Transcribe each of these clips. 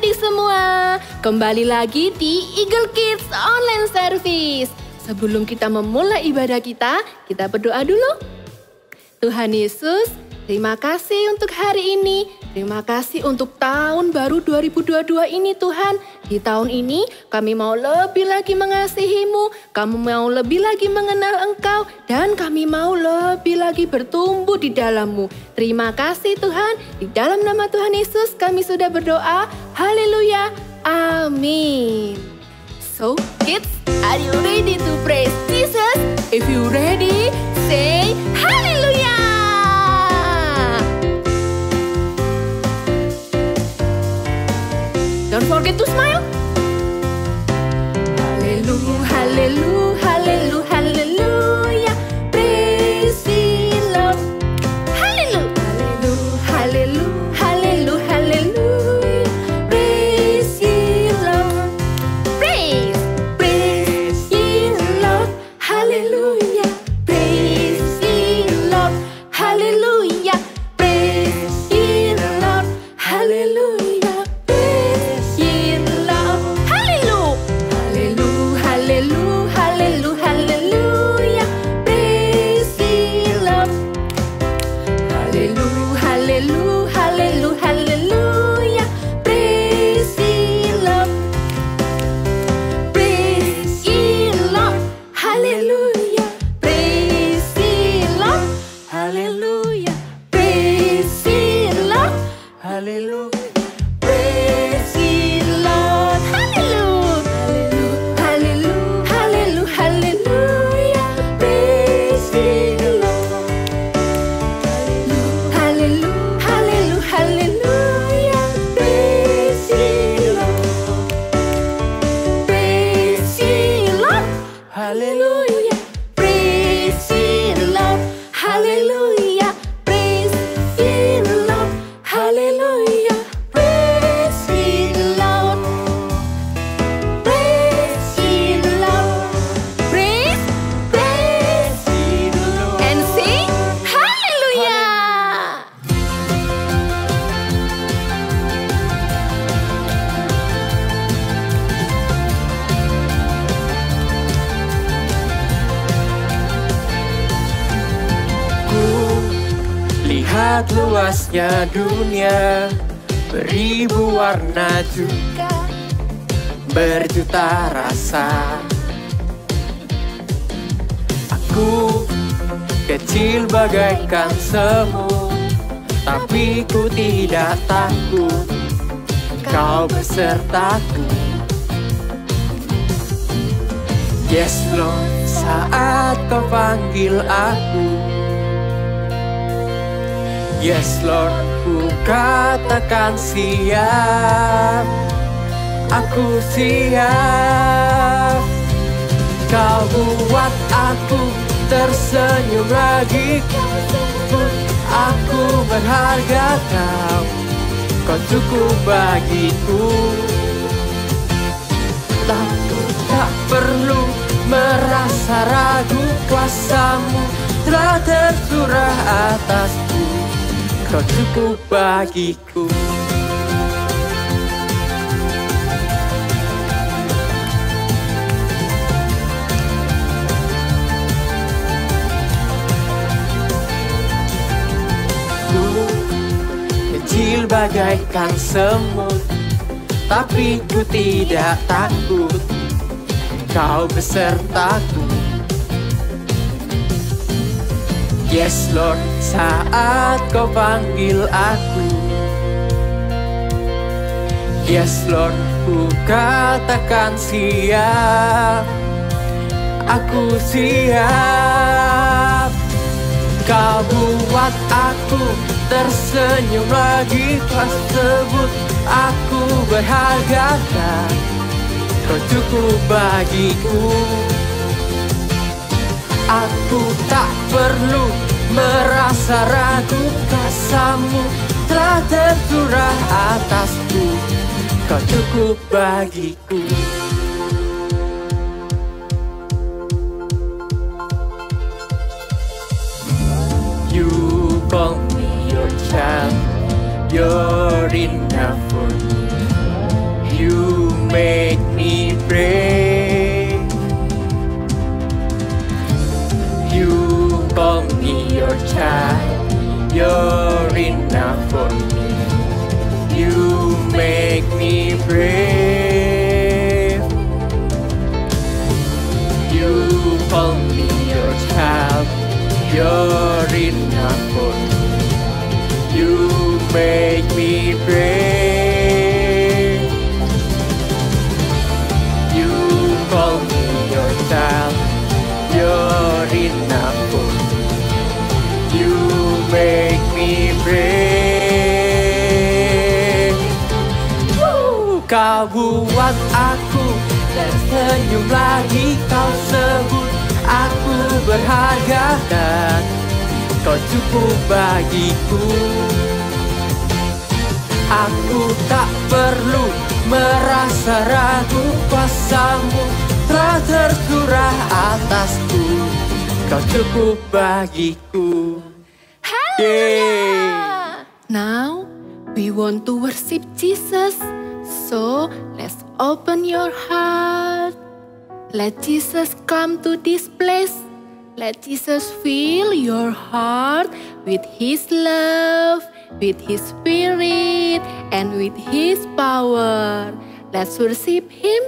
adik-adik semua, kembali lagi di Eagle Kids Online Service. Sebelum kita memulai ibadah kita berdoa dulu. Tuhan Yesus, terima kasih untuk hari ini. Terima kasih untuk tahun baru 2022 ini Tuhan. Di tahun ini kami mau lebih lagi mengasihi-Mu. Kami mau lebih lagi mengenal Engkau. Dan kami mau lebih lagi bertumbuh di dalam-Mu. Terima kasih Tuhan. Di dalam nama Tuhan Yesus kami sudah berdoa. Haleluya. Amin. So kids, are you ready to praise Jesus? If you ready, say hallelujah. Don't forget to smile. Hallelujah, hallelujah, hallelujah, hallelujah. Praise the Lord. Hallelujah, hallelujah, hallelujah, hallelujah. Praise the Lord. Praise, praise the Lord. Hallelujah. Praise the Lord. Hallelujah. Praise the Lord. Hallelujah. Lihat luasnya dunia, beribu warna juga, berjuta rasa. Aku kecil bagaikan semut, tapi ku tidak takut, Kau besertaku. Yes Lord, saat Kau panggil aku, yes Lord, ku katakan siap. Aku siap. Kau buat aku tersenyum lagi. Aku berharga Kau cukup bagiku. Aku tak perlu merasa ragu, kuasa-Mu telah tercurah atasku. Kau cukup bagiku. Ku kecil bagaikan semut, tapi ku tidak takut, Kau besertaku. Yes Lord, saat Kau panggil aku, yes Lord, ku katakan siap. Aku siap. Kau buat aku tersenyum lagi. Kau sebut aku berharga, Kau cukup bagiku. Aku tak perlu merasa ragu, kuasa-Mu telah tercurah atasku. Kau cukup bagiku. You call me your child, you're enough for me. make me brave. You call me your child, you're enough for me. You make me brave. You call me your child, you're enough for me. You make me brave. You call me your child, you're enough for me. You make me brave. Kau buat aku tersenyum lagi, kau sebut aku berharga dan kau cukup bagiku. Aku tak perlu merasa ragu, kuasamu telah tercurah atasku, kau cukup bagiku. Hallelujah! Now we want to worship Jesus, so let's open your heart. Let Jesus come to this place. Let Jesus fill your heart with His love, with His Spirit, and with His power. Let's worship Him.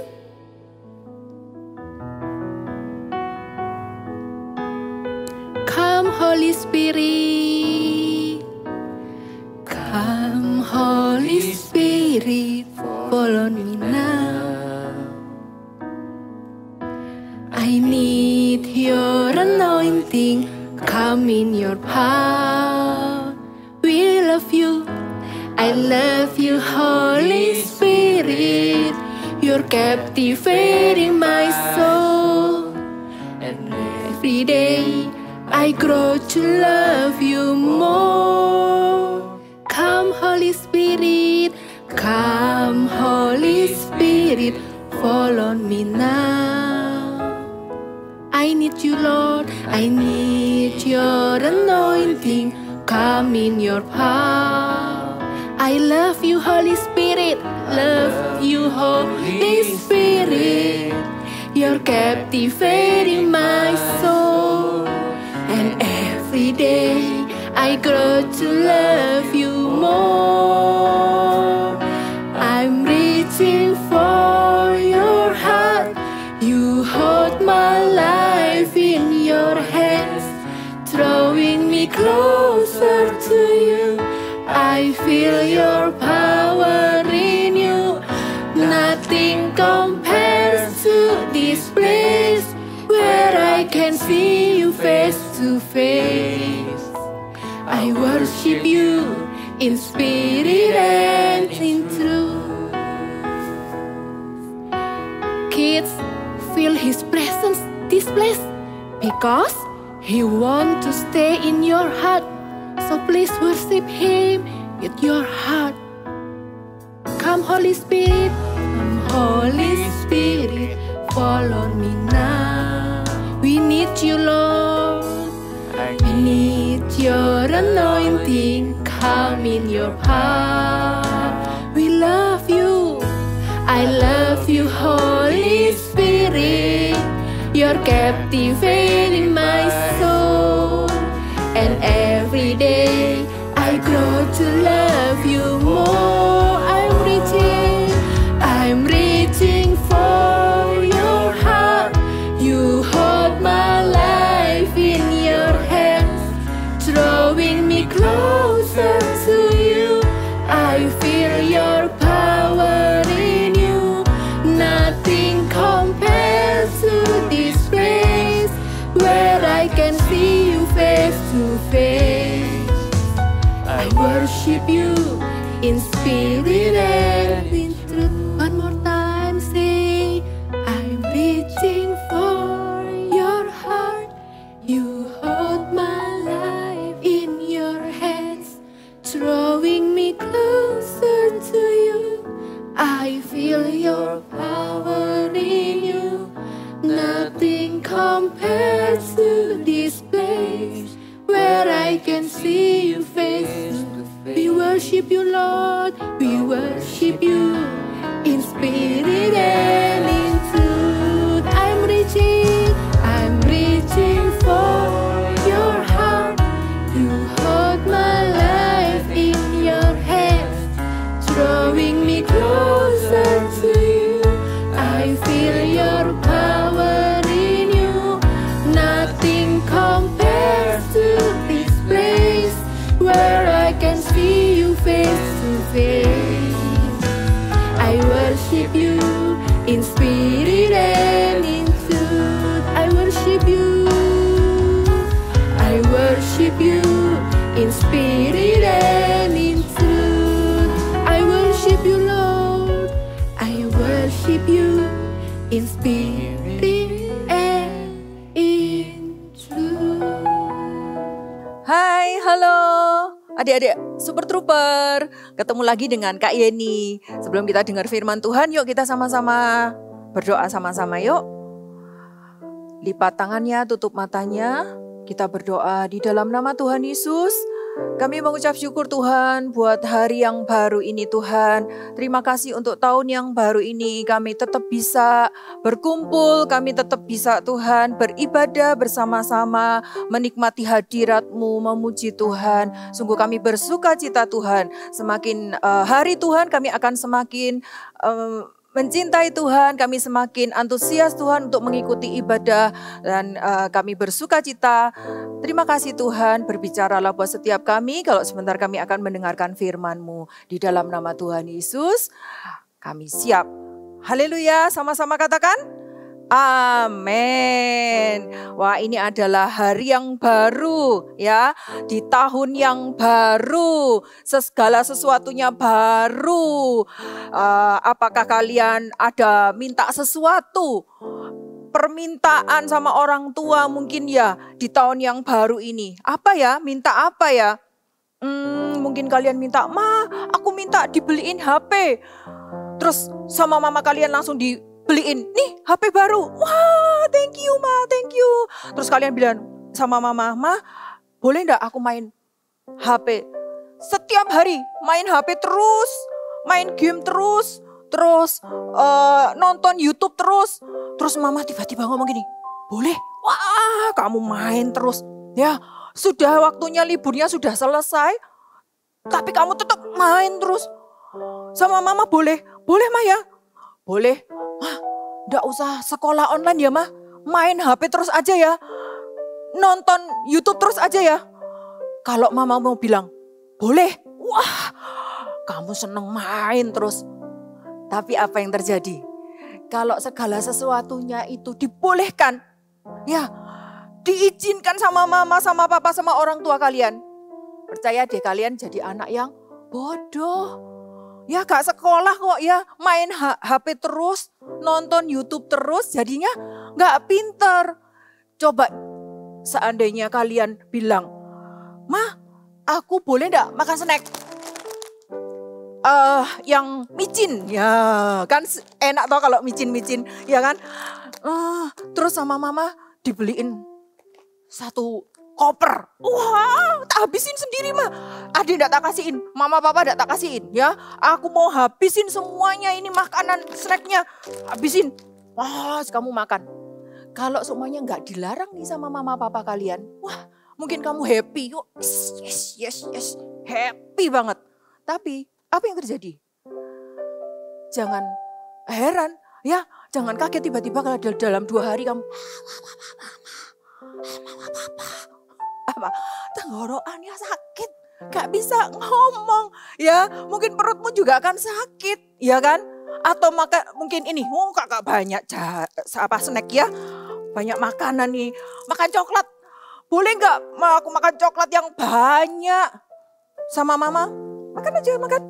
Come, Holy Spirit. Come, Holy Spirit, follow me now. I need your anointing, come in your power. We love you, I love you, Holy Spirit. You're captivating my soul, and every day I grow to love you more. Come, Holy Spirit, come, Holy Spirit, follow me now. I need you, Lord, I need your anointing, come in your power. I love you, Holy Spirit, love you, Holy Spirit. You're captivating my soul, and every day I grow to love you more. I'm reaching for your heart, you hold my life in your hands, drawing me closer to you. I feel your power in you. Nothing compares to this place where I can see you face to face. I worship you in spirit and in truth. Kids, feel His presence this place, because He wants to stay in your heart. So please worship Him with your heart. Come, Holy Spirit, come, Holy Spirit, follow me now. We need you, Lord. We need your anointing, come in your power. We love you, I love you, Holy Spirit. You're captivating my soul, and every day I grow to love you more. I'm reaching for your heart. You hold my life in your hands, drawing me closer to you. I feel your power in you. Nothing compares to this place where I can see you face to face. I worship you in spirit and in truth. One more time, say, I'm reaching for your heart. You hold my life in your hands, drawing me closer to you. I feel your power in you. Nothing compares to this place where I can see you face to face. We worship you, Lord. We worship you in spirit. spirit and in truth. I'm reaching for your heart. You hold my life in your hands, drawing me closer to you. I feel your power in you. Nothing compares to this place where I can see you face to face. I worship you in spirit and in truth. I worship you. I worship you in spirit and in truth. I worship you, Lord. I worship you in spirit and in truth. Hai, halo adik-adik Super Trooper. Ketemu lagi dengan Kak Yeni. Sebelum kita dengar firman Tuhan, yuk kita sama-sama berdoa sama-sama yuk. Lipat tangannya, tutup matanya. Kita berdoa di dalam nama Tuhan Yesus. Kami mengucap syukur Tuhan buat hari yang baru ini Tuhan. Terima kasih untuk tahun yang baru ini. Kami tetap bisa berkumpul, kami tetap bisa Tuhan beribadah bersama-sama, menikmati hadirat-Mu, memuji Tuhan. Sungguh kami bersuka cita Tuhan. Semakin hari Tuhan kami akan semakin mencintai Tuhan, kami semakin antusias Tuhan untuk mengikuti ibadah dan kami bersuka cita. Terima kasih Tuhan, berbicaralah buat setiap kami kalau sebentar kami akan mendengarkan firman-Mu. Di dalam nama Tuhan Yesus, kami siap. Haleluya, sama-sama katakan. Amin. Wah, ini adalah hari yang baru ya, di tahun yang baru, segala sesuatunya baru. Apakah kalian ada minta sesuatu? Permintaan sama orang tua mungkin ya di tahun yang baru ini. Apa ya? Minta apa ya? Mungkin kalian minta, "Ma, aku minta dibeliin HP." Terus sama mama kalian langsung dibeliin, "Nih HP baru." Wah, thank you Ma, thank you. Terus kalian bilang sama mama, "Ma, boleh enggak aku main HP?" Setiap hari main HP terus, main game terus nonton YouTube terus. Terus mama tiba-tiba ngomong gini, "Boleh?" Wah, kamu main terus. Ya, sudah waktunya liburnya sudah selesai, tapi kamu tetap main terus. Sama mama, "Boleh? Boleh Ma ya?" "Boleh." "Mah, enggak usah sekolah online ya Ma. Main HP terus aja ya. Nonton YouTube terus aja ya." Kalau mama mau bilang, "Boleh." Wah, kamu seneng main terus. Tapi apa yang terjadi? Kalau segala sesuatunya itu dibolehkan, ya diizinkan sama mama, sama papa, sama orang tua kalian. Percaya deh kalian jadi anak yang bodoh. Ya gak sekolah kok ya, main HP terus, nonton YouTube terus, jadinya gak pinter. Coba seandainya kalian bilang, "Ma, aku boleh gak makan snack? Yang micin." Ya kan enak toh kalau micin-micin, ya kan. Terus sama mama dibeliin satu koper. Wah, tak habisin sendiri mah. Adik enggak tak kasihin, mama papa enggak tak kasihin ya. Aku mau habisin semuanya ini makanan snacknya. Habisin. Wah, kamu makan. Kalau semuanya enggak dilarang nih sama mama papa kalian. Wah, mungkin kamu happy. Yes. Happy banget. Tapi apa yang terjadi? Jangan heran ya, jangan kaget tiba-tiba kalau dalam 2 hari kamu apa tenggorokannya sakit, gak bisa ngomong ya, mungkin perutmu juga akan sakit ya kan, atau mungkin ini kakak banyak snack ya, banyak makanan nih, makan coklat, boleh nggak aku makan coklat yang banyak? Sama mama, makan aja, makan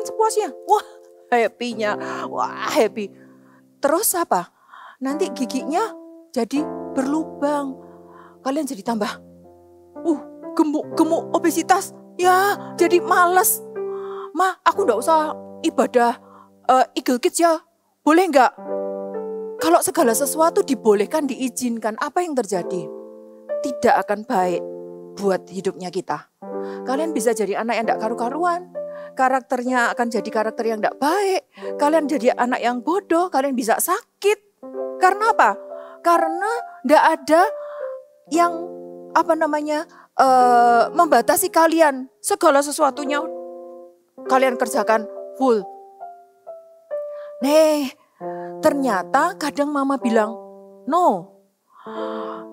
sepuasnya. Wah, happy-nya. Wah, happy. Terus apa? Nanti giginya jadi berlubang. Kalian jadi tambah gemuk, obesitas. Ya, jadi males. "Ma, aku enggak usah ibadah Eagle Kids ya. Boleh enggak?" Kalau segala sesuatu dibolehkan, diizinkan, apa yang terjadi? Tidak akan baik buat hidupnya kita. Kalian bisa jadi anak yang enggak karu-karuan. karakternya akan jadi karakter yang tidak baik. Kalian jadi anak yang bodoh, kalian bisa sakit. Karena apa? Karena tidak ada yang membatasi kalian. Segala sesuatunya kalian kerjakan full. Nih, ternyata kadang mama bilang, no.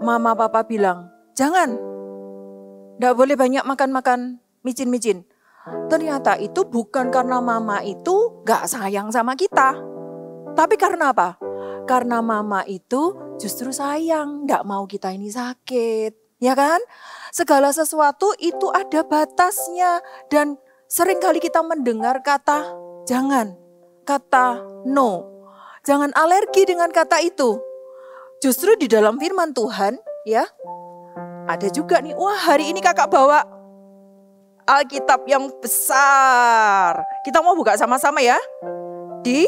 Mama papa bilang, jangan. Tidak boleh banyak makan-makan micin-micin. Ternyata itu bukan karena mama itu gak sayang sama kita. Tapi karena apa? Karena mama itu justru sayang, gak mau kita ini sakit. Ya kan? Segala sesuatu itu ada batasnya. Dan sering kali kita mendengar kata jangan, kata no. Jangan alergi dengan kata itu. Justru di dalam firman Tuhan ya, ada juga nih, wah hari ini kakak bawa Alkitab yang besar. Kita mau buka sama-sama ya. Di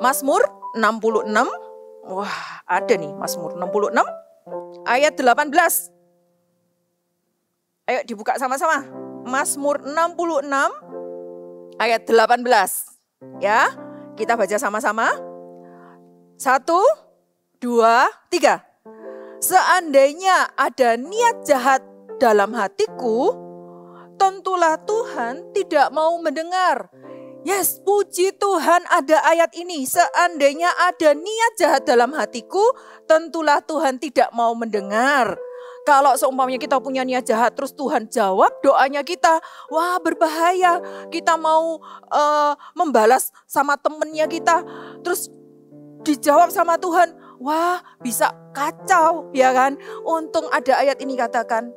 Mazmur 66. Wah, ada nih Mazmur 66 ayat 18. Ayo dibuka sama-sama. Mazmur 66 ayat 18. Ya, kita baca sama-sama. 1, 2, 3. Seandainya ada niat jahat dalam hatiku, tentulah Tuhan tidak mau mendengar. Yes, puji Tuhan ada ayat ini. Seandainya ada niat jahat dalam hatiku, tentulah Tuhan tidak mau mendengar. Kalau seumpamanya kita punya niat jahat, terus Tuhan jawab doanya kita. Wah, berbahaya. Kita mau membalas sama temennya kita, terus dijawab sama Tuhan. Wah, bisa kacau, ya kan? Untung ada ayat ini katakan,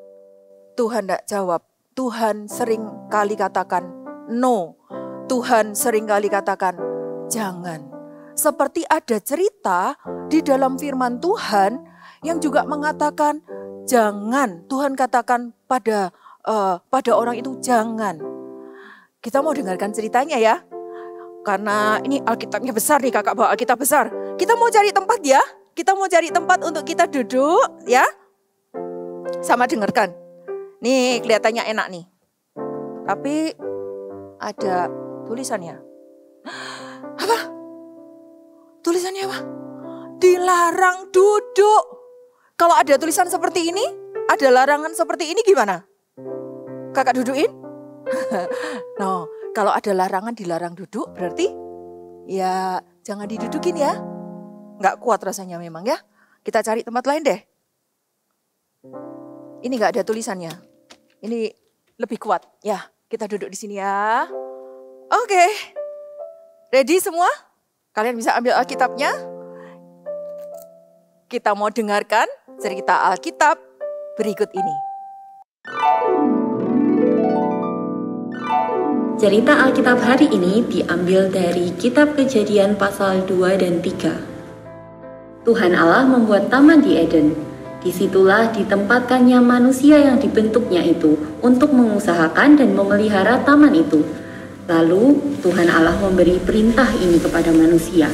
Tuhan tidak jawab. Tuhan sering kali katakan no. Tuhan sering kali katakan jangan. Seperti ada cerita di dalam firman Tuhan yang juga mengatakan jangan. Tuhan katakan pada orang itu jangan. Kita mau dengarkan ceritanya ya. Karena ini Alkitabnya besar nih, kakak bawa Alkitab besar. Kita mau cari tempat ya. Kita mau cari tempat untuk kita duduk ya. Sama dengarkan. Nih kelihatannya enak nih. Tapi ada tulisannya. Apa? Tulisannya apa? Dilarang duduk. Kalau ada tulisan seperti ini, ada larangan seperti ini gimana? Kakak dudukin? No, kalau ada larangan dilarang duduk berarti ya jangan didudukin ya. Nggak kuat rasanya memang ya. Kita cari tempat lain deh. Ini nggak ada tulisannya. Ini lebih kuat. Ya, kita duduk di sini ya. Oke. Ready semua? Kalian bisa ambil Alkitabnya. Kita mau dengarkan cerita Alkitab berikut ini. Cerita Alkitab hari ini diambil dari Kitab Kejadian pasal 2 dan 3. Tuhan Allah membuat taman di Eden. Disitulah ditempatkannya manusia yang dibentuknya itu untuk mengusahakan dan memelihara taman itu. Lalu Tuhan Allah memberi perintah ini kepada manusia.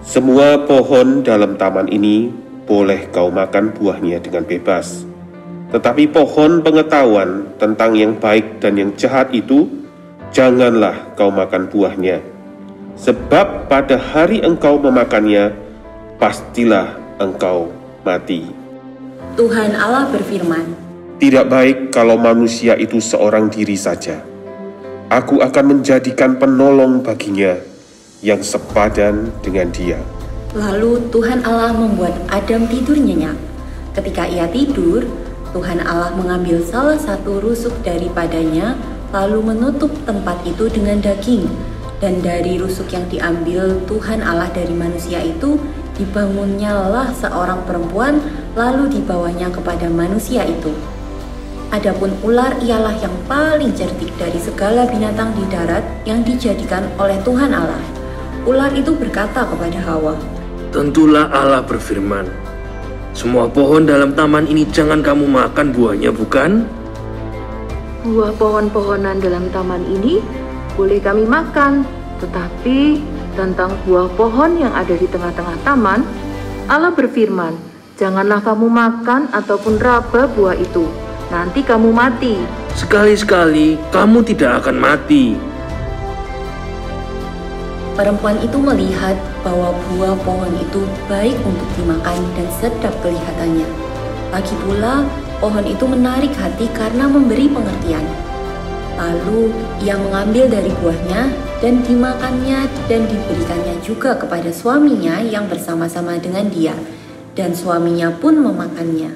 Semua pohon dalam taman ini boleh kau makan buahnya dengan bebas. Tetapi pohon pengetahuan tentang yang baik dan yang jahat itu, janganlah kau makan buahnya. Sebab pada hari engkau memakannya, pastilah engkau mati. Tuhan Allah berfirman, tidak baik kalau manusia itu seorang diri saja. Aku akan menjadikan penolong baginya yang sepadan dengan dia. Lalu Tuhan Allah membuat Adam tidur nyenyak. Ketika ia tidur, Tuhan Allah mengambil salah satu rusuk daripadanya, lalu menutup tempat itu dengan daging. Dan dari rusuk yang diambil Tuhan Allah dari manusia itu, dibangunnyalah seorang perempuan, lalu dibawanya kepada manusia itu. Adapun ular ialah yang paling cerdik dari segala binatang di darat yang dijadikan oleh Tuhan Allah. Ular itu berkata kepada Hawa, tentulah Allah berfirman, semua pohon dalam taman ini jangan kamu makan buahnya, bukan? Buah pohon-pohonan dalam taman ini boleh kami makan, tetapi tentang buah pohon yang ada di tengah-tengah taman, Allah berfirman, janganlah kamu makan ataupun raba buah itu, nanti kamu mati. Sekali-sekali kamu tidak akan mati. Perempuan itu melihat bahwa buah pohon itu baik untuk dimakan dan sedap kelihatannya. Lagi pula, pohon itu menarik hati karena memberi pengertian. Lalu, ia mengambil dari buahnya dan dimakannya dan diberikannya juga kepada suaminya yang bersama-sama dengan dia. Dan suaminya pun memakannya.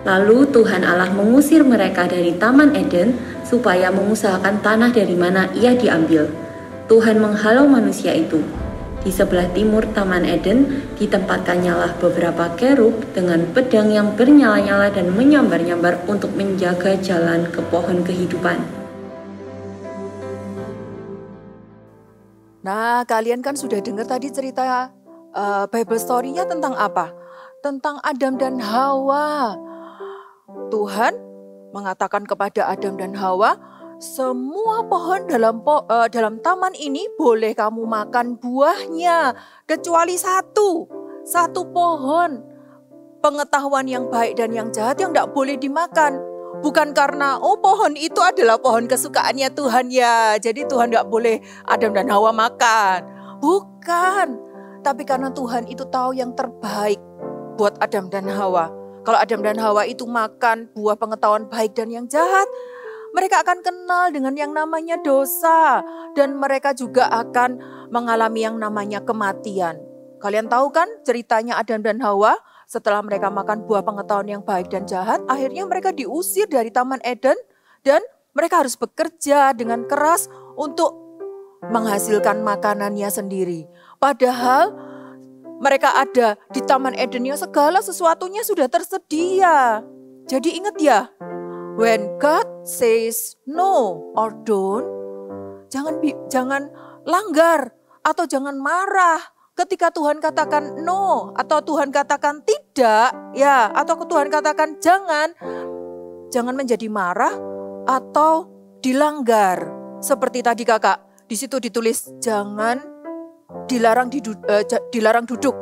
Lalu Tuhan Allah mengusir mereka dari Taman Eden supaya mengusahakan tanah dari mana ia diambil. Tuhan menghalau manusia itu. Di sebelah timur Taman Eden ditempatkannya beberapa kerub dengan pedang yang bernyala-nyala dan menyambar-nyambar untuk menjaga jalan ke pohon kehidupan. Nah, kalian kan sudah dengar tadi cerita Bible story-nya tentang apa? Tentang Adam dan Hawa. Tuhan mengatakan kepada Adam dan Hawa, semua pohon dalam taman ini boleh kamu makan buahnya, kecuali satu pohon pengetahuan yang baik dan yang jahat yang tidak boleh dimakan. Bukan karena pohon itu adalah pohon kesukaannya Tuhan ya, jadi Tuhan tidak boleh Adam dan Hawa makan. Bukan, tapi karena Tuhan itu tahu yang terbaik buat Adam dan Hawa. Kalau Adam dan Hawa itu makan buah pengetahuan baik dan yang jahat, mereka akan kenal dengan yang namanya dosa. Dan mereka juga akan mengalami yang namanya kematian. Kalian tahu kan ceritanya Adam dan Hawa? Setelah mereka makan buah pengetahuan yang baik dan jahat, akhirnya mereka diusir dari Taman Eden. Dan mereka harus bekerja dengan keras untuk menghasilkan makanannya sendiri. Padahal mereka ada di Taman Eden yang segala sesuatunya sudah tersedia. Jadi ingat ya, when God says no or don't, jangan langgar atau jangan marah ketika Tuhan katakan no atau Tuhan katakan tidak, ya, atau Tuhan katakan jangan menjadi marah atau dilanggar. Seperti tadi kakak, di situ ditulis dilarang duduk.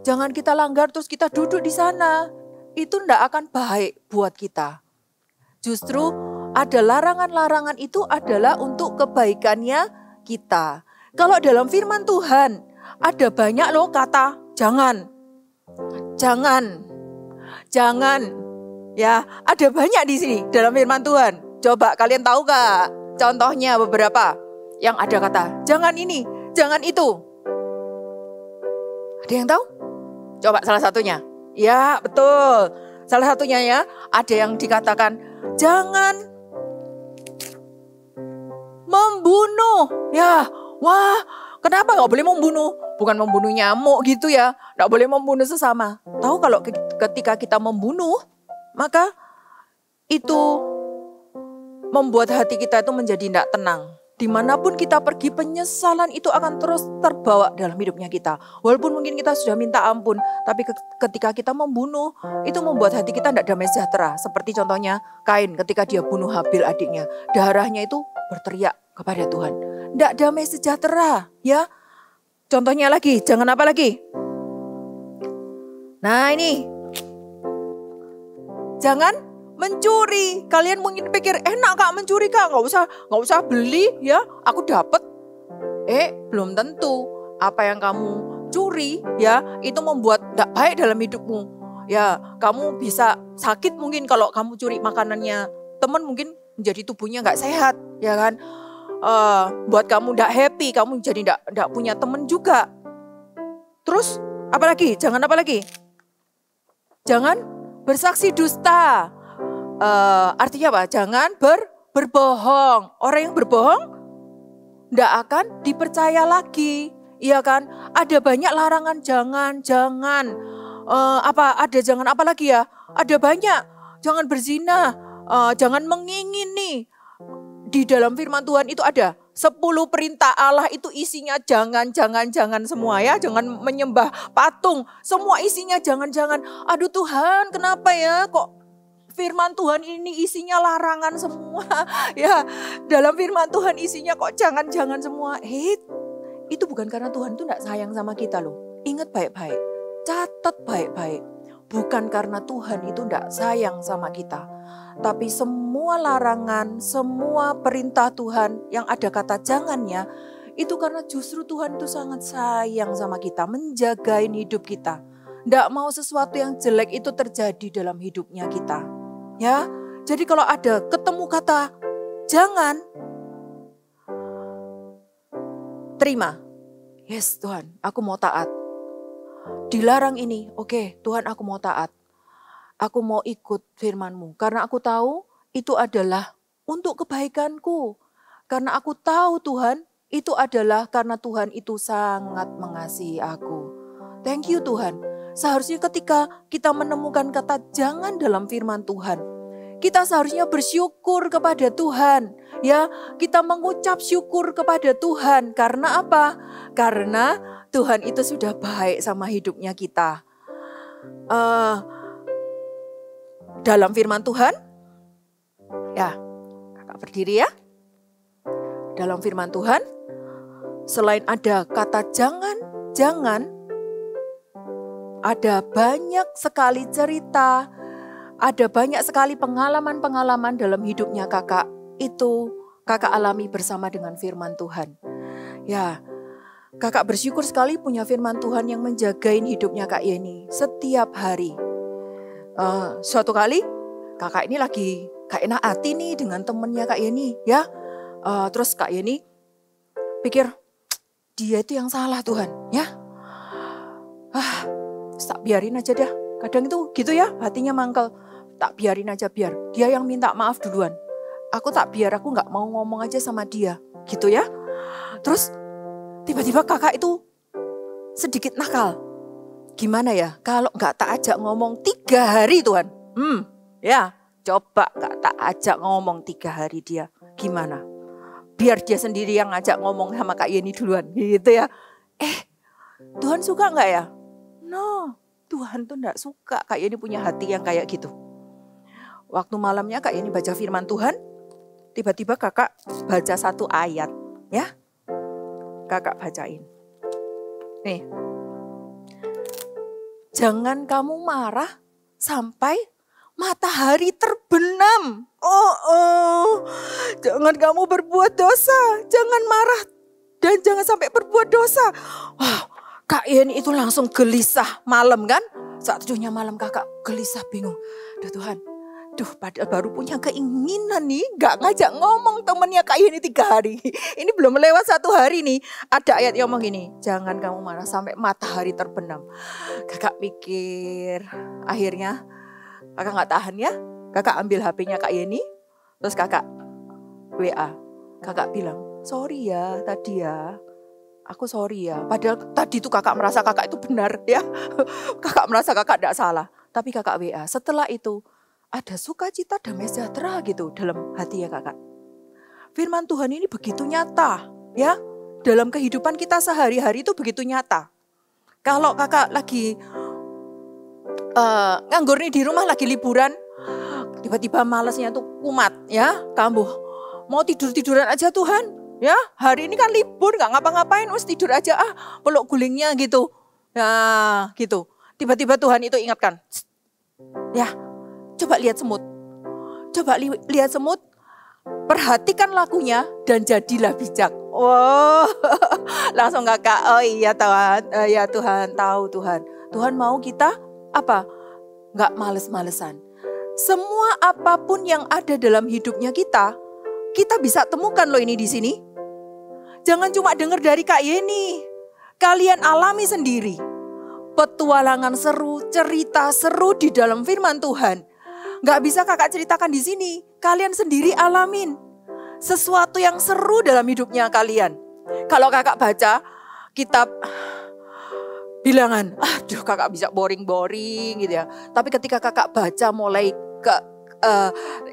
Jangan kita langgar terus kita duduk di sana. Itu tidak akan baik buat kita. Justru ada larangan-larangan itu adalah untuk kebaikannya kita. Kalau dalam firman Tuhan ada banyak loh kata jangan. Ya, ada banyak di sini dalam firman Tuhan. Coba kalian tahu gak contohnya beberapa yang ada kata jangan ini, jangan itu. Ada yang tahu? Coba salah satunya. Ya, betul. Salah satunya ya, ada yang dikatakan jangan membunuh. Ya, wah, kenapa gak boleh membunuh? Bukan membunuh nyamuk gitu ya. Gak boleh membunuh sesama. Tahu kalau ketika kita membunuh, maka itu membuat hati kita itu menjadi tidak tenang. Dimanapun kita pergi, penyesalan itu akan terus terbawa dalam hidupnya kita. Walaupun mungkin kita sudah minta ampun, tapi ketika kita membunuh, itu membuat hati kita tidak damai sejahtera. Seperti contohnya Kain ketika dia bunuh Habil adiknya. Darahnya itu berteriak kepada Tuhan. Tidak damai sejahtera, ya. Contohnya lagi, jangan apa lagi? Nah ini, jangan mencuri. Kalian mungkin pikir enak kak mencuri kak, nggak usah beli ya, aku dapat. Belum tentu apa yang kamu curi ya itu membuat nggak baik dalam hidupmu. Ya, kamu bisa sakit mungkin kalau kamu curi makanannya teman, mungkin menjadi tubuhnya nggak sehat, ya kan? Buat kamu nggak happy, kamu jadi nggak punya teman juga. Terus apalagi? Jangan apa lagi? Jangan bersaksi dusta. Artinya apa? Jangan berbohong. Orang yang berbohong tidak akan dipercaya lagi, iya kan? Ada banyak larangan jangan. Ada jangan apa lagi ya? Ada banyak. Jangan berzina, jangan mengingini. Di dalam firman Tuhan itu ada 10 perintah Allah, itu isinya jangan semua ya. Jangan menyembah patung. Semua isinya jangan. Aduh Tuhan, kenapa ya kok firman Tuhan ini isinya larangan semua. Ya, dalam firman Tuhan isinya kok jangan semua. Itu bukan karena Tuhan itu tidak sayang sama kita loh. Ingat baik-baik. Catat baik-baik. Bukan karena Tuhan itu tidak sayang sama kita. Tapi semua larangan, semua perintah Tuhan yang ada kata jangannya, itu karena justru Tuhan itu sangat sayang sama kita, menjagain hidup kita. Nggak mau sesuatu yang jelek itu terjadi dalam hidupnya kita. Ya, jadi kalau ada ketemu kata jangan, terima. Yes Tuhan, aku mau taat. Dilarang ini, oke Tuhan aku mau taat. Aku mau ikut firman-Mu. Karena aku tahu itu adalah untuk kebaikanku. Karena aku tahu Tuhan, itu adalah karena Tuhan itu sangat mengasihi aku. Thank you Tuhan. Seharusnya ketika kita menemukan kata jangan dalam firman Tuhan, kita seharusnya bersyukur kepada Tuhan. Ya, kita mengucap syukur kepada Tuhan. Karena apa? Karena Tuhan itu sudah baik sama hidupnya kita. Dalam firman Tuhan, ya, kakak berdiri ya. Dalam firman Tuhan, selain ada kata jangan, ada banyak sekali cerita, ada banyak sekali pengalaman-pengalaman dalam hidupnya kakak. Itu kakak alami bersama dengan firman Tuhan. Ya, kakak bersyukur sekali punya firman Tuhan yang menjagain hidupnya Kak Yeni setiap hari. Suatu kali kakak ini lagi gak enak hati nih dengan temennya Kak Yeni. Ya, terus Kak Yeni pikir, dia itu yang salah Tuhan, ya. Tak biarin aja dah. Kadang itu gitu ya, hatinya mangkel. Tak biarin aja, biar dia yang minta maaf duluan. Aku gak mau ngomong aja sama dia, gitu ya. Terus tiba-tiba kakak itu sedikit nakal. Gimana ya, kalau gak tak ajak ngomong 3 hari Tuhan. Ya, coba gak tak ajak ngomong 3 hari dia. Gimana? Biar dia sendiri yang ngajak ngomong sama Kak Yeni duluan, gitu ya. Tuhan suka gak ya? No, Tuhan tuh gak suka Kak Yeni punya hati yang kayak gitu. Waktu malamnya Kak Yeni baca firman Tuhan, tiba-tiba kakak baca 1 ayat, ya. Kakak bacain. Nih. Jangan kamu marah sampai matahari terbenam. Jangan kamu berbuat dosa. Jangan marah dan jangan sampai berbuat dosa. Wow, Kak Yeni itu langsung gelisah malam kan. Saat 7-nya malam kakak gelisah bingung. Duh Tuhan, padahal baru punya keinginan nih. Gak ngajak ngomong temennya Kak Yeni 3 hari. Ini belum lewat 1 hari nih. Ada ayat yang ngomong gini. Jangan kamu marah sampai matahari terbenam. Kakak mikir. Akhirnya kakak gak tahan ya. Kakak ambil HP-nya Kak Yeni. Terus kakak WA. Kakak bilang, sorry ya tadi ya. Aku sorry ya. Padahal tadi tuh kakak merasa kakak itu benar ya. Kakak merasa kakak gak salah. Tapi kakak WA. Setelah itu ada sukacita damai sejahtera gitu dalam hati ya kakak. Firman Tuhan ini begitu nyata ya. Dalam kehidupan kita sehari-hari itu begitu nyata. Kalau kakak lagi nganggur nih di rumah lagi liburan. Tiba-tiba malesnya tuh kumat ya. Kambuh. Mau tidur-tiduran aja Tuhan. Ya hari ini kan libur gak ngapa-ngapain. Wes tidur aja peluk gulingnya gitu. Ya gitu. Tiba-tiba Tuhan itu ingatkan. Ya. Coba lihat semut. Lihat semut. Perhatikan lakunya dan jadilah bijak. Wow. Langsung kakak. Oh iya Tuhan. Ya Tuhan. Tahu Tuhan. Tuhan mau kita apa? Gak males-malesan. Semua apapun yang ada dalam hidupnya kita bisa temukan loh ini di sini. Jangan cuma dengar dari Kak Yeni. Kalian alami sendiri. Petualangan seru, cerita seru di dalam firman Tuhan. Gak bisa kakak ceritakan di sini. Kalian sendiri alamin. Sesuatu yang seru dalam hidupnya kalian. Kalau kakak baca kitab bilangan, aduh kakak bisa boring-boring gitu ya. Tapi ketika kakak baca mulai ke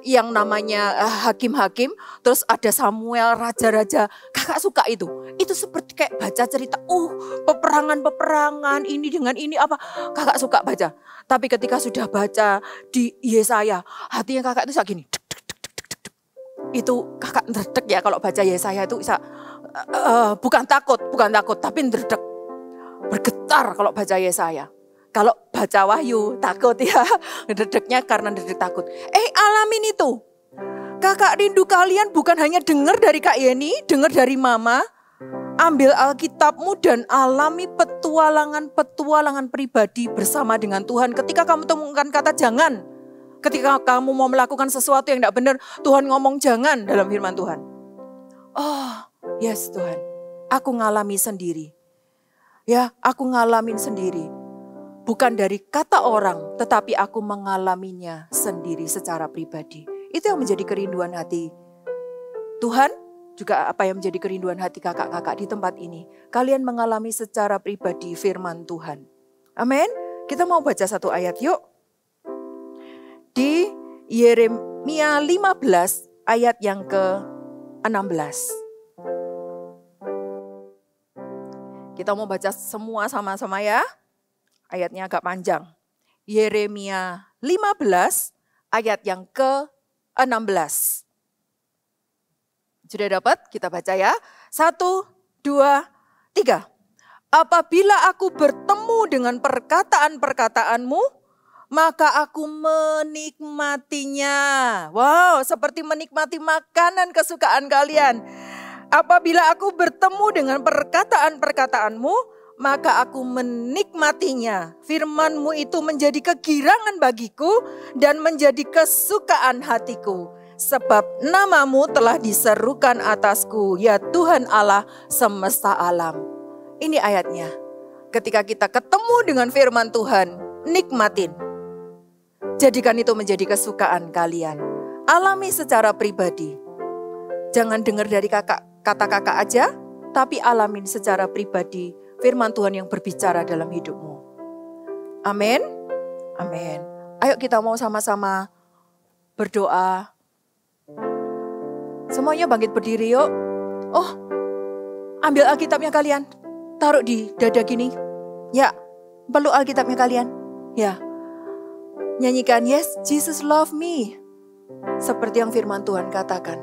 yang namanya hakim-hakim, terus ada Samuel, raja-raja, kakak suka itu. Itu seperti kayak baca cerita, peperangan-peperangan, ini dengan ini apa, kakak suka baca. Tapi ketika sudah baca di Yesaya, hatinya kakak itu kayak gini. Itu kakak ndredeg ya kalau baca Yesaya itu bisa, bukan takut, tapi ndredeg. Bergetar kalau baca Yesaya. Kalau baca Wahyu takut ya, ndredegnya karena ndredeg takut. Alami ngalamin itu. Kakak rindu kalian bukan hanya dengar dari Kak Yeni, dengar dari Mama. Ambil Alkitabmu dan alami petualangan pribadi bersama dengan Tuhan. Ketika kamu temukan kata jangan, ketika kamu mau melakukan sesuatu yang tidak benar, Tuhan ngomong jangan dalam firman Tuhan. Oh, yes Tuhan, aku ngalami sendiri. Ya, aku ngalamin sendiri. Bukan dari kata orang, tetapi aku mengalaminya sendiri secara pribadi. Itu yang menjadi kerinduan hati Tuhan. Juga apa yang menjadi kerinduan hati kakak-kakak di tempat ini. Kalian mengalami secara pribadi firman Tuhan. Amin. Kita mau baca satu ayat yuk. Di Yeremia 15 ayat yang ke-16. Kita mau baca semua sama-sama ya. Ayatnya agak panjang. Yeremia 15 ayat yang ke-16. Sudah dapat? Kita baca ya. 1, 2, 3. Apabila aku bertemu dengan perkataan-perkataanmu, maka aku menikmatinya. Wow, seperti menikmati makanan kesukaan kalian. Apabila aku bertemu dengan perkataan-perkataanmu, maka aku menikmatinya. Firman-Mu itu menjadi kegirangan bagiku dan menjadi kesukaan hatiku. Sebab nama-Mu telah diserukan atasku, ya Tuhan Allah semesta alam. Ini ayatnya. Ketika kita ketemu dengan firman Tuhan, nikmatin. Jadikan itu menjadi kesukaan kalian. Alami secara pribadi. Jangan dengar dari kata kakak aja, tapi alamin secara pribadi firman Tuhan yang berbicara dalam hidupmu. Amin. Amin. Ayo kita mau sama-sama berdoa. Semuanya bangkit berdiri yuk. Oh, ambil Alkitabnya kalian. Taruh di dada gini. Ya, peluk Alkitabnya kalian. Ya. Nyanyikan, yes, Jesus love me. Seperti yang firman Tuhan katakan.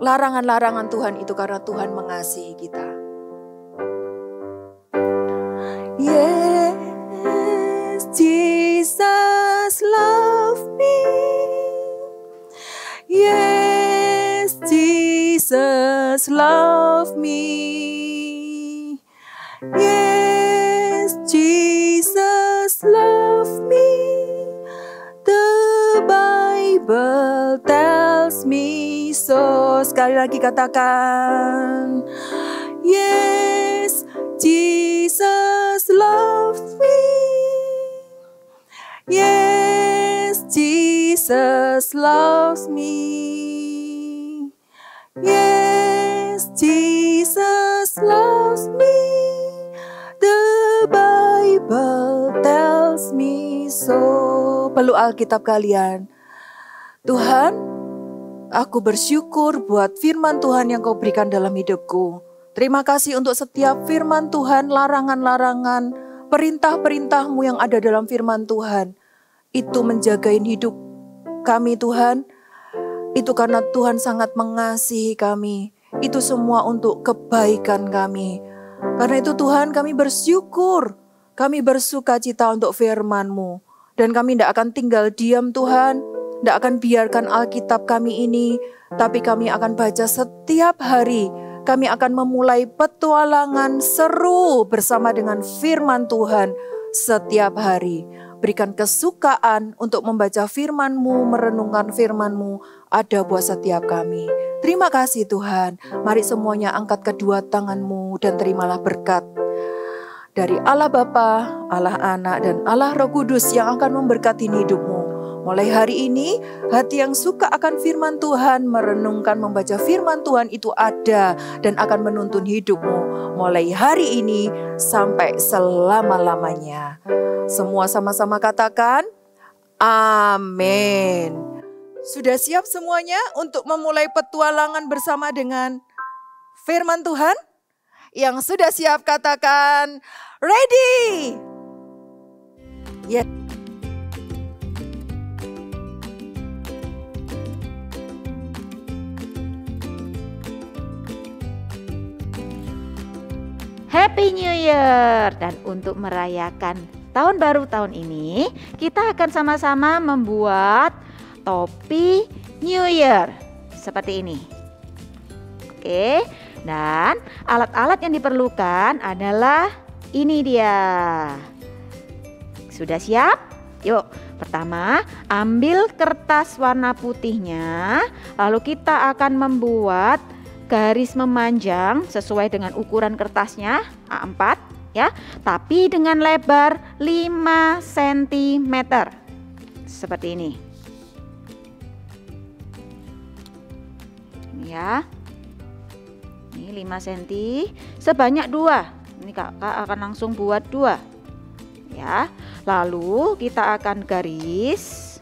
Larangan-larangan Tuhan itu karena Tuhan mengasihi kita. Yes, Jesus love me. Yes, Jesus love me. Yes, Jesus love me. The Bible tells me so. Sekali lagi katakan. Yes, Jesus loves me. Yes, Jesus loves me. Yes, Jesus loves me. The Bible tells me so. Peluk Alkitab kalian. Tuhan, aku bersyukur buat firman Tuhan yang Kau berikan dalam hidupku. Terima kasih untuk setiap firman Tuhan, larangan-larangan, perintah-perintah-Mu yang ada dalam firman Tuhan. Itu menjagain hidup kami Tuhan. Itu karena Tuhan sangat mengasihi kami. Itu semua untuk kebaikan kami. Karena itu Tuhan kami bersyukur. Kami bersuka cita untuk firman-Mu. Dan kami tidak akan tinggal diam Tuhan. Tidak akan biarkan Alkitab kami ini. Tapi kami akan baca setiap hari. Kami akan memulai petualangan seru bersama dengan firman Tuhan setiap hari. Berikan kesukaan untuk membaca firman-Mu, merenungkan firman-Mu ada buat setiap kami. Terima kasih Tuhan. Mari semuanya angkat kedua tangan-Mu dan terimalah berkat dari Allah Bapa, Allah Anak, dan Allah Roh Kudus yang akan memberkati hidupmu. Mulai hari ini, hati yang suka akan firman Tuhan, merenungkan, membaca firman Tuhan itu ada dan akan menuntun hidupmu. Mulai hari ini sampai selama-lamanya. Semua sama-sama katakan, amin. Sudah siap semuanya untuk memulai petualangan bersama dengan firman Tuhan? Yang sudah siap katakan, ready! Yes. Happy New Year! Dan untuk merayakan tahun baru tahun ini, kita akan sama-sama membuat topi New Year seperti ini. Oke, dan alat-alat yang diperlukan adalah ini dia. Sudah siap? Yuk, pertama ambil kertas warna putihnya, lalu kita akan membuat garis memanjang sesuai dengan ukuran kertasnya A4 ya, tapi dengan lebar 5 cm seperti ini. Ini ya. Ini 5 cm sebanyak 2. Ini kakak akan langsung buat 2 ya. Lalu kita akan garis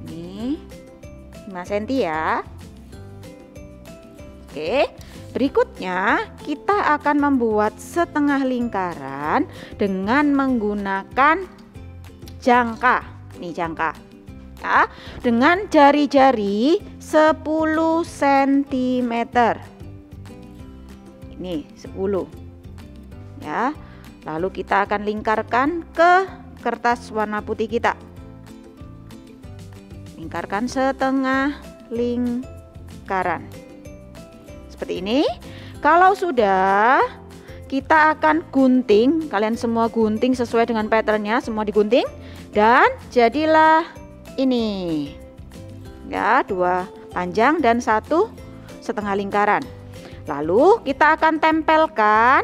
ini 5 cm ya. Oke, berikutnya kita akan membuat setengah lingkaran dengan menggunakan jangka. Nih jangka ya, dengan jari-jari 10 cm. Ini 10 ya. Lalu kita akan lingkarkan ke kertas warna putih kita. Lingkarkan setengah lingkaran seperti ini. Kalau sudah, kita akan gunting. Kalian semua gunting sesuai dengan patternnya, semua digunting. Dan jadilah ini ya, 2 panjang dan 1 setengah lingkaran. Lalu kita akan tempelkan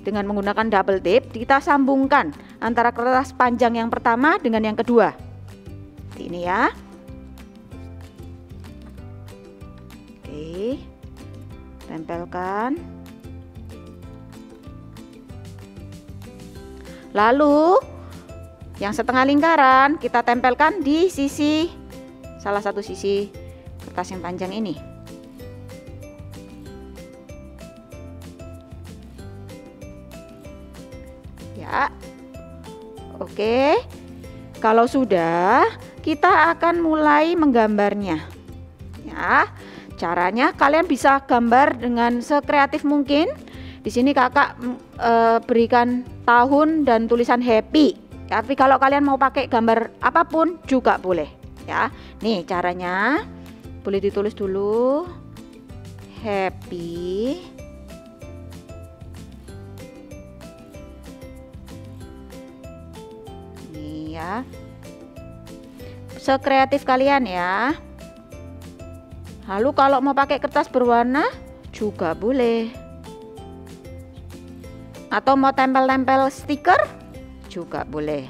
dengan menggunakan double tape. Kita sambungkan antara kertas panjang yang pertama dengan yang kedua. Ini ya. Oke, tempelkan. Lalu yang setengah lingkaran kita tempelkan di sisi, salah satu sisi kertas yang panjang ini. Ya. Oke. Kalau sudah, kita akan mulai menggambarnya. Ya. Caranya kalian bisa gambar dengan sekreatif mungkin. Di sini kakak berikan tahun dan tulisan happy. Tapi kalau kalian mau pakai gambar apapun juga boleh ya. Nih caranya, boleh ditulis dulu happy. Nih ya, sekreatif kalian ya. Lalu kalau mau pakai kertas berwarna juga boleh, atau mau tempel-tempel stiker juga boleh.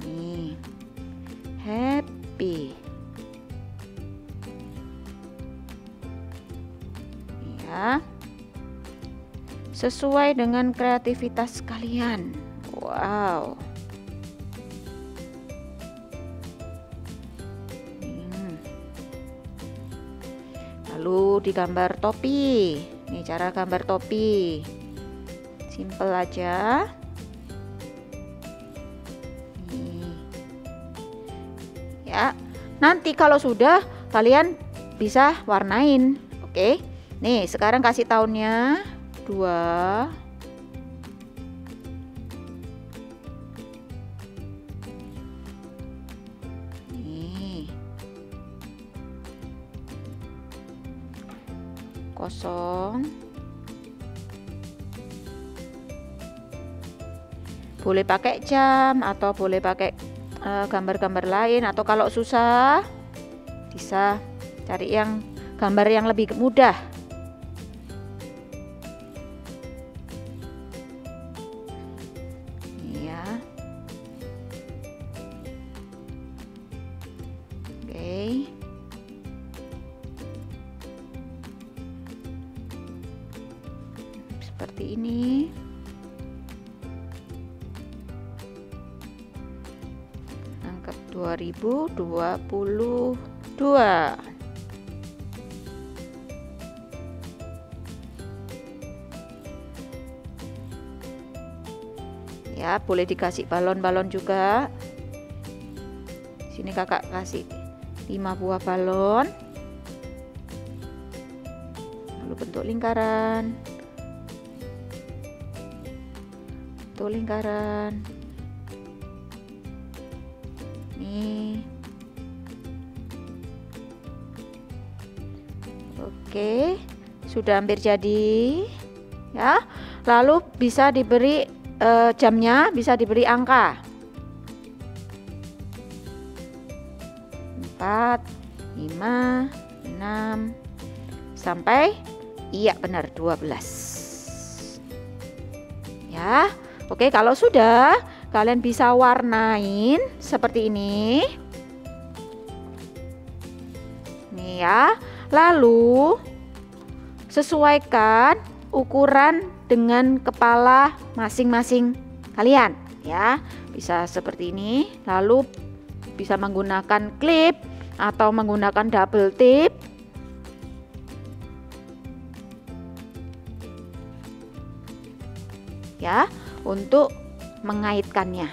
Nih, happy. Ya, sesuai dengan kreativitas kalian. Wow. Lalu digambar topi. Ini cara gambar topi. Simple aja. Nih. Ya. Nanti kalau sudah kalian bisa warnain. Oke. Nih, sekarang kasih tahunnya 2. Nih. 0. Boleh pakai jam atau boleh pakai gambar-gambar lain, atau kalau susah bisa cari yang gambar yang lebih mudah. Ya. Oke. Seperti ini. Angka 2022. Ya, boleh dikasih balon-balon juga. Sini kakak kasih 5 buah balon. lalu bentuk lingkaran. Bentuk lingkaran. Nih. Oke, sudah hampir jadi. Ya. Lalu bisa diberi jamnya, bisa diberi angka. 4, 5, 6 sampai iya benar 12. Ya. Oke, kalau sudah kalian bisa warnain seperti ini. Nih ya. Lalu sesuaikan ukuran dengan kepala masing-masing kalian ya. Bisa seperti ini. Lalu bisa menggunakan klip atau menggunakan double tip. Ya, untuk mengaitkannya.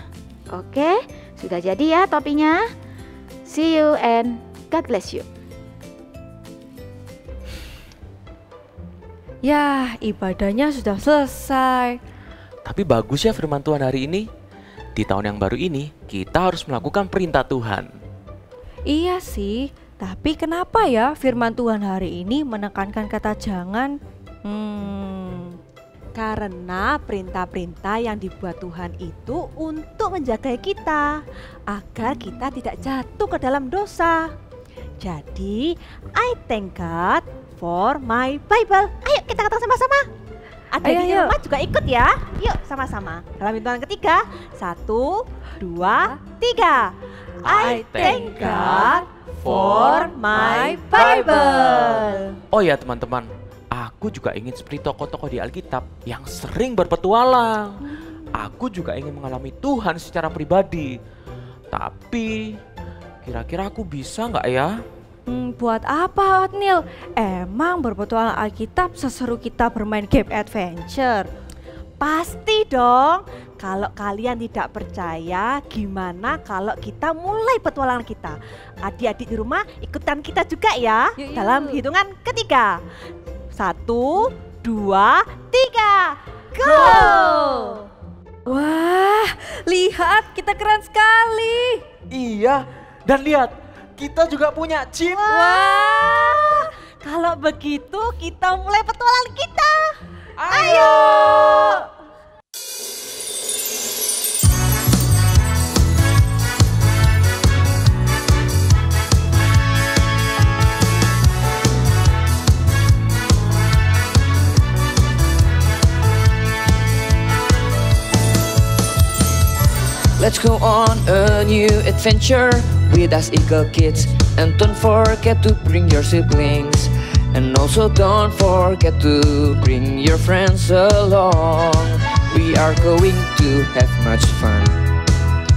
Oke, sudah jadi ya topinya. See you and God bless you. Ya, ibadahnya sudah selesai. Tapi bagus ya firman Tuhan hari ini. Di tahun yang baru ini, kita harus melakukan perintah Tuhan. Iya sih, tapi kenapa ya firman Tuhan hari ini menekankan kata jangan? Karena perintah-perintah yang dibuat Tuhan itu untuk menjaga kita, agar kita tidak jatuh ke dalam dosa. Jadi, I thank God for my Bible. Ayo kita katakan sama-sama. Ada di rumah juga ikut ya. Yuk sama-sama. Dalam hitungan ketiga. 1, 2, 3. I thank God for my Bible. Oh ya teman-teman, aku juga ingin seperti tokoh-tokoh di Alkitab yang sering berpetualang. Aku juga ingin mengalami Tuhan secara pribadi. Tapi kira-kira aku bisa nggak ya? Buat apa Otniel? Emang berpetualang Alkitab seseru kita bermain game adventure? Pasti dong. Kalau kalian tidak percaya, gimana kalau kita mulai petualangan kita? Adik-adik di rumah ikutan kita juga ya. Yuk. Dalam hitungan ketiga. 1, 2, 3. Go! Wah, lihat kita keren sekali. Iya, dan lihat kita juga punya chip. Wah, kalau begitu kita mulai petualangan kita. Ayo! Let's go on a new adventure with us Eagle Kids. And don't forget to bring your siblings. And also don't forget to bring your friends along. We are going to have much fun.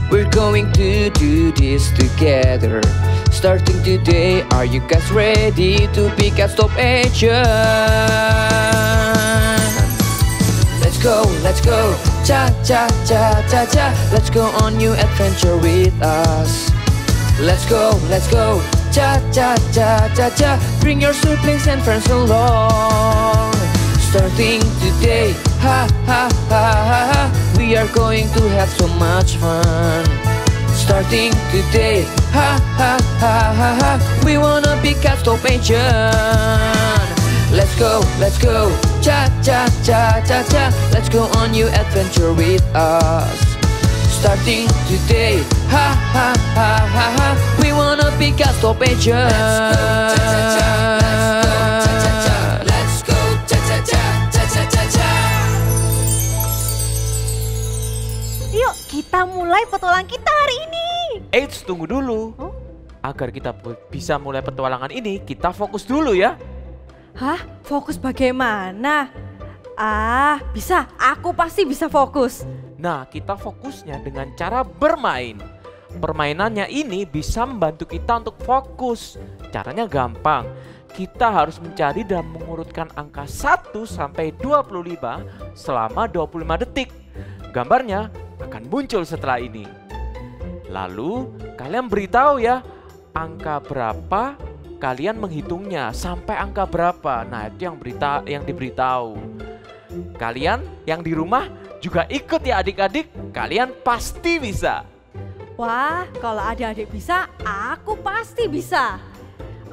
We're going to do this together. Starting today, are you guys ready to be Cat Stop Agent? Let's go, cha cha cha cha cha. Let's go on new adventure with us. Let's go, cha cha cha cha cha. Bring your siblings and friends along. Starting today, ha ha ha ha ha. We are going to have so much fun. Starting today, ha ha ha ha ha. We wanna be Cat Stop Agent. Let's go, cha cha cha cha cha. Let's go on new adventure with us. Starting today, ha ha ha ha ha. We wanna be Cat Stop Agent. Let's go, cha cha cha cha cha cha cha. Yuk kita mulai petualangan kita hari ini. Eits, tunggu dulu. Agar kita bisa mulai petualangan ini, kita fokus dulu ya. Hah? Fokus bagaimana? Bisa. Aku pasti bisa fokus. Nah, kita fokusnya dengan cara bermain. Permainannya ini bisa membantu kita untuk fokus. Caranya gampang. Kita harus mencari dan mengurutkan angka 1 sampai 25 selama 25 detik. Gambarnya akan muncul setelah ini. Lalu, kalian beritahu ya, angka berapa kalian menghitungnya sampai angka berapa. Nah, itu yang diberitahu. Kalian yang di rumah juga ikut ya adik-adik. Kalian pasti bisa. Wah, kalau adik-adik bisa, aku pasti bisa.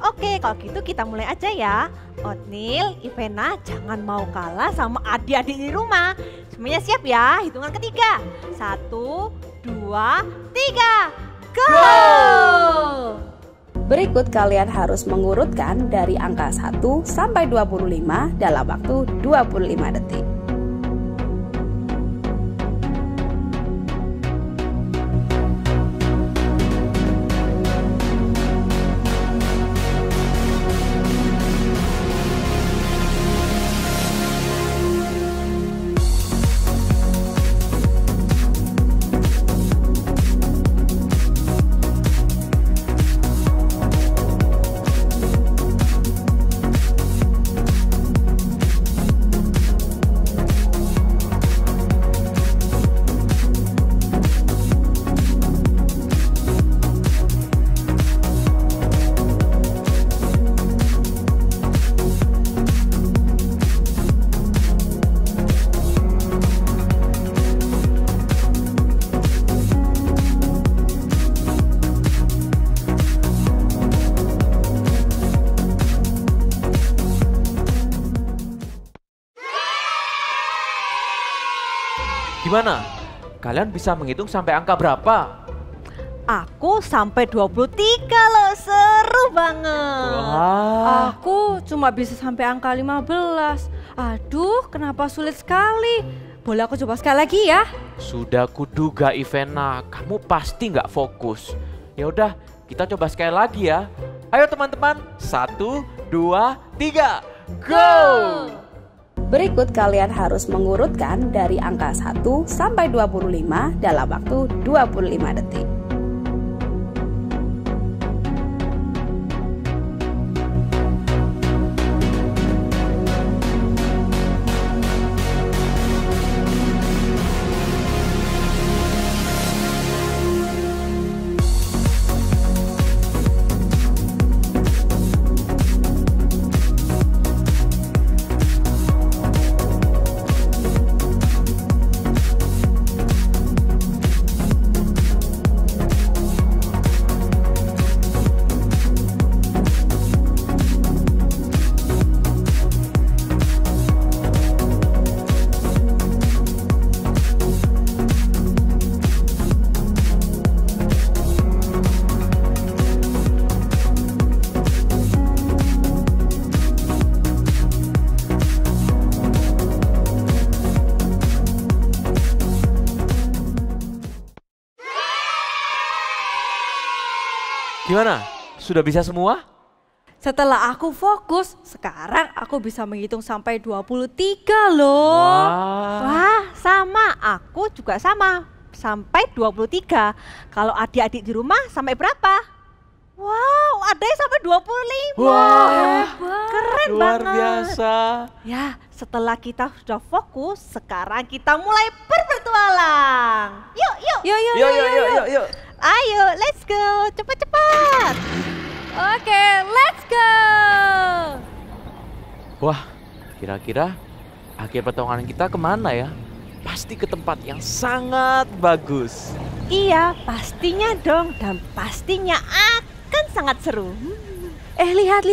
Oke, kalau gitu kita mulai aja ya. Oatmeal, Ivana jangan mau kalah sama adik-adik di rumah. Semuanya siap ya, hitungan ketiga. 1, 2, 3, go! Berikut kalian harus mengurutkan dari angka 1 sampai 25 dalam waktu 25 detik. Gimana? Kalian bisa menghitung sampai angka berapa? Aku sampai 23 loh, seru banget. Wah. Aku cuma bisa sampai angka 15. Aduh, kenapa sulit sekali? Boleh aku coba sekali lagi ya? Sudah kuduga Ivana, kamu pasti nggak fokus. Ya udah, kita coba sekali lagi ya. Ayo teman-teman, 1, 2, 3, go! Berikut kalian harus mengurutkan dari angka 1 sampai 25 dalam waktu 25 detik. Gimana? Sudah bisa semua? Setelah aku fokus, sekarang aku bisa menghitung sampai 23 loh. Wah, sama. Aku juga sama. Sampai 23. Kalau adik-adik di rumah sampai berapa? Wow, ada yang sampai 25. Wah, keren luar banget. biasa. Ya, setelah kita sudah fokus, sekarang kita mulai berpetualang. Yuk, yuk. Yuk. Ayo, let's go. Cepat-cepat. Oke, let's go. Wah, kira-kira akhir pertolongan kita kemana ya? Pasti ke tempat yang sangat bagus. Iya, pastinya dong. Dan pastinya akan sangat seru. Lihat.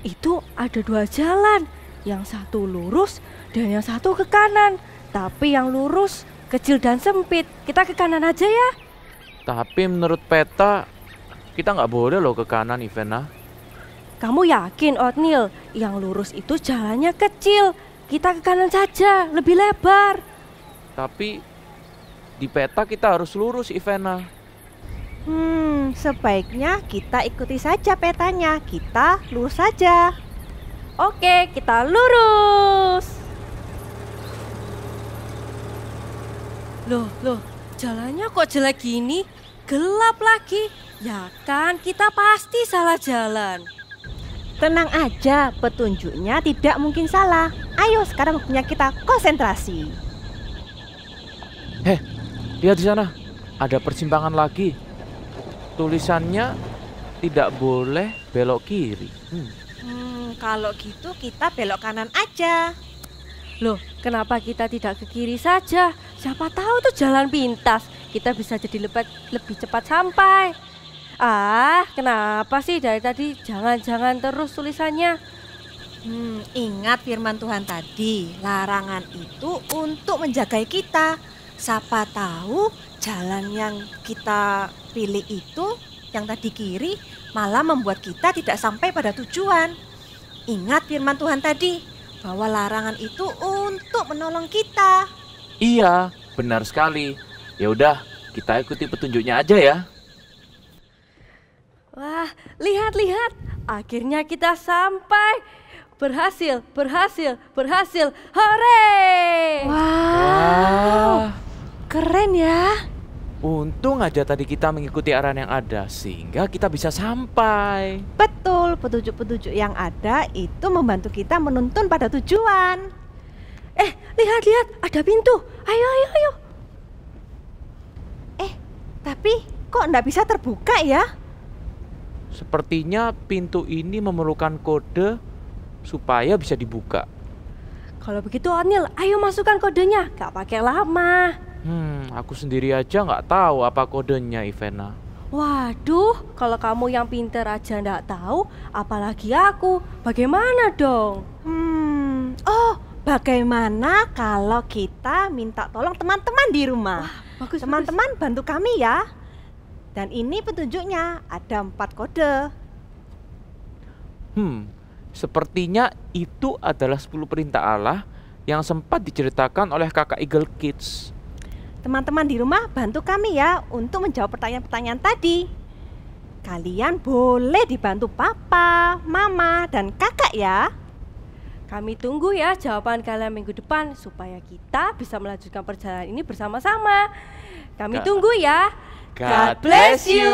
Itu ada 2 jalan. Yang satu lurus dan yang satu ke kanan. Tapi yang lurus kecil dan sempit. Kita ke kanan aja ya. Tapi menurut peta, kita nggak boleh loh ke kanan, Ivana. Kamu yakin, Oatmeal? Yang lurus itu jalannya kecil. Kita ke kanan saja, lebih lebar. Tapi di peta kita harus lurus, Ivana. Sebaiknya kita ikuti saja petanya. Kita lurus saja. Oke, kita lurus. Loh, jalannya kok jelek gini? Gelap lagi. Ya kan, kita pasti salah jalan. Tenang aja, petunjuknya tidak mungkin salah. Ayo, sekarang waktunya kita konsentrasi. Lihat di sana, ada persimpangan lagi. Tulisannya tidak boleh belok kiri. Kalau gitu kita belok kanan aja. Loh, kenapa kita tidak ke kiri saja? Siapa tahu tuh jalan pintas. Kita bisa jadi lebih cepat sampai. Kenapa sih dari tadi jangan-jangan terus tulisannya? Ingat firman Tuhan tadi, larangan itu untuk menjagai kita. Siapa tahu jalan yang kita pilih itu, yang tadi kiri, malah membuat kita tidak sampai pada tujuan. Ingat firman Tuhan tadi, bahwa larangan itu untuk menolong kita. Iya, benar sekali. Ya udah, kita ikuti petunjuknya aja ya. Wah, lihat. Akhirnya kita sampai. Berhasil. Hore! Wow. Keren ya. Untung aja tadi kita mengikuti arahan yang ada, sehingga kita bisa sampai. Betul, petunjuk-petunjuk yang ada itu membantu kita menuntun pada tujuan. Lihat, ada pintu. Ayo. Tapi kok enggak bisa terbuka ya? Sepertinya pintu ini memerlukan kode supaya bisa dibuka. Kalau begitu Onil, ayo masukkan kodenya. Gak pakai lama. Aku sendiri aja nggak tahu apa kodenya, Ivana. Waduh, kalau kamu yang pinter aja nggak tahu, apalagi aku. Bagaimana dong? Bagaimana kalau kita minta tolong teman-teman di rumah? Bagus. Teman-teman bantu kami ya. Dan ini petunjuknya, ada 4 kode. Sepertinya itu adalah 10 perintah Allah yang sempat diceritakan oleh kakak Eagle Kids. Teman-teman di rumah bantu kami ya untuk menjawab pertanyaan-pertanyaan tadi. Kalian boleh dibantu papa, mama, dan kakak ya. Kami tunggu ya jawaban kalian minggu depan supaya kita bisa melanjutkan perjalanan ini bersama-sama. Kami tunggu ya. God bless you.